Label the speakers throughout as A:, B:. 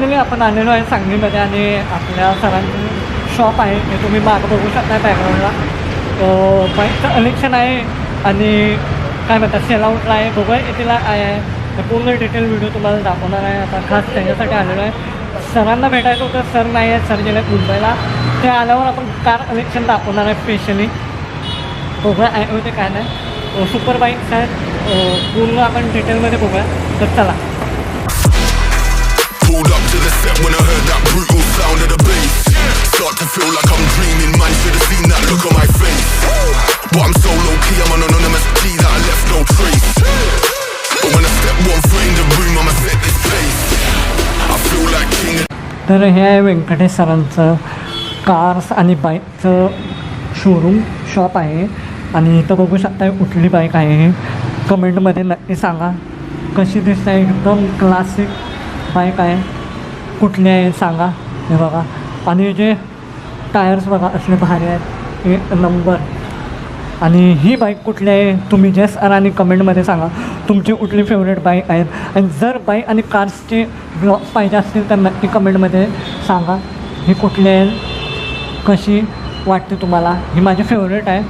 A: Finally आपण आलेलो आहे सांगलीमध्ये आणि आपल्या सरांचं शॉप आहे ते तुम्ही मागं बघू शकता बॅकग्राऊंडला. बाईकचं कलेक्शन आहे आणि काय म्हणतात सेल आउटला आहे, बघूया कितीला आहे. तर पूर्ण डिटेल व्हिडिओ तुम्हाला दाखवणार आहे. आता खास त्याच्यासाठी आलेलो आहे. सरांना भेटायचं होतं, सर नाही आहे, सर गेले मुंबईला. ते आल्यावर आपण कार कलेक्शन दाखवणार आहे स्पेशली. बघूया आहे होते काय नाही. सुपर बाईक्स आहेत, पूर्ण आपण डिटेलमध्ये बघूया. तर चला.
B: Pulled up to the set when I heard that brutal sound of the bass. Start to feel like I'm dreaming, man should have seen that look on my face. But I'm so low key, I'm an anonymous G that I left no trace. But when I step one foot in the room, I'ma set this place. I feel like king.
A: तर हे आहे व्यंकटेश सरांचं cars आणि बाईकचं showroom shop आहे. आणि इथं बघू शकता कुठली बाईक आहे, कमेंटमध्ये नक्की सांगा. कशी दिसते, एकदम क्लासिक बाईक आहे. कुठली आहे सांगा. हे बघा, आणि जे टायर्स बघा असले भारी आहेत, एक नंबर. आणि ही बाईक कुठली आहे तुम्ही जस्ट आणि कमेंटमध्ये सांगा तुमची कुठली फेवरेट बाईक आहेत. आणि जर बाईक आणि कार्सचे ब्लॉग पाहिजे असतील तर नक्की कमेंटमध्ये सांगा ही कुठली आहे, कशी वाटते तुम्हाला. ही माझी फेवरेट आहे,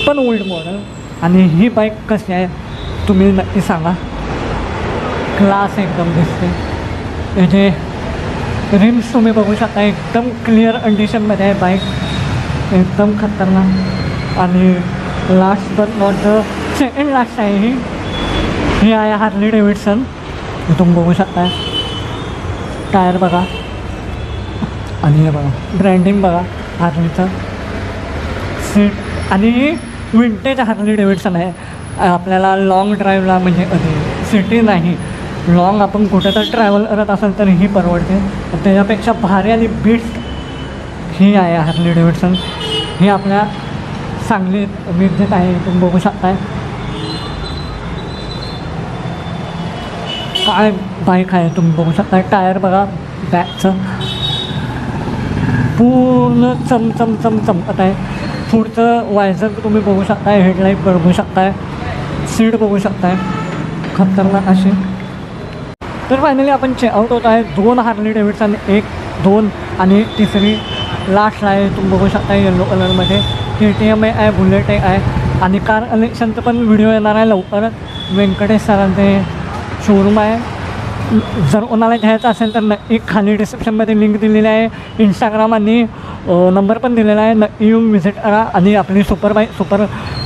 A: पण ओल्ड मॉडेल. आणि ही बाईक कशी आहे तुम्ही नक्की सांगा. क्लास एकदम दिसते. याचे रिम्स तुम्ही बघू शकता, एकदम क्लिअर कंडिशनमध्ये आहे बाईक, एकदम खतरनाक. आणि last but not the second last आहे ही आहे हार्ली डेव्हिडसन. तुम्ही बघू शकता टायर बघा, आणि हे बघा ब्रँडिंग बघा हार्लीचं. सीट आणि विंटेज हार्ली डेव्हिडसन आहे. आपल्याला लाँग ड्राईव्हला म्हणजे सिटी नाही, लॉंग आपण कुठं तर ट्रॅव्हल करत असेल तर ही परवडते. त्याच्यापेक्षा भारी आणि बेस्ट ही आहे हार्ली डेव्हिडसन. ही आपल्या सांगलीत मिरजेत आहे, तुम्ही बघू शकताय. काय बाईक आहे तुम्ही बघू शकता. टायर बघा बॅकचं पूर्ण चमचमत आहे. पुढचं वायझर तुम्ही बघू शकताय, हेडलाईट बघू शकताय, सीट बघू शकताय, खतरनाक अशी. तर फायनली आपण चेकआउट होत आहे. 2 हार्ली डेव्हिडसन, 1, 2 आणि तिसरी लास्ट आहे तुम्ही बघू शकता येलो कलरमध्ये. KTM आहे, बुलेट आहे. आणि कार कलेक्शनचं पण व्हिडिओ येणार आहे लवकरच. व्यंकटेश सरांचे शोरूम आहे. जर कोणाला घ्यायचं असेल तर नक्की खाली डिस्क्रिप्शनमध्ये लिंक दिलेली आहे, इंस्टाग्राम आणि नंबर पण दिलेला आहे. नक्की येऊन व्हिजिट करा आणि आपली सुपर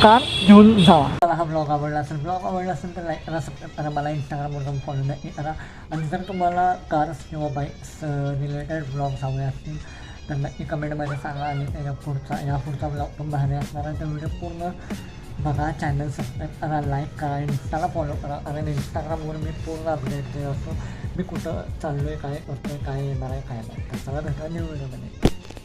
A: कार घेऊन जावा. मला हा ब्लॉग आवडला असेल तर लाईक करा, सबस्क्राईब करा, मला इंस्टाग्रामवरून फॉलो नक्की करा. आणि जर तुम्हाला कार्स किंवा बाईक्स रिलेटेड ब्लॉग्स हवे असतील तर नक्की कमेंटमध्ये सांगा. आणि त्याच्या पुढचा ब्लॉग पण बाहेर असणार आहे. तर व्हिडिओ पूर्ण बघा, चॅनल सबस्क्राईब करा, लाईक करा, इंस्टाला फॉलो करा. कारण इंस्टाग्रामवर मी पूर्ण अपडेट देत असतो, मी कुठं चाललो आहे, काय करतो आहे, काय येणार आहे, काय नाही. तर चला भेटूया न्यू व्हिडिओमध्ये.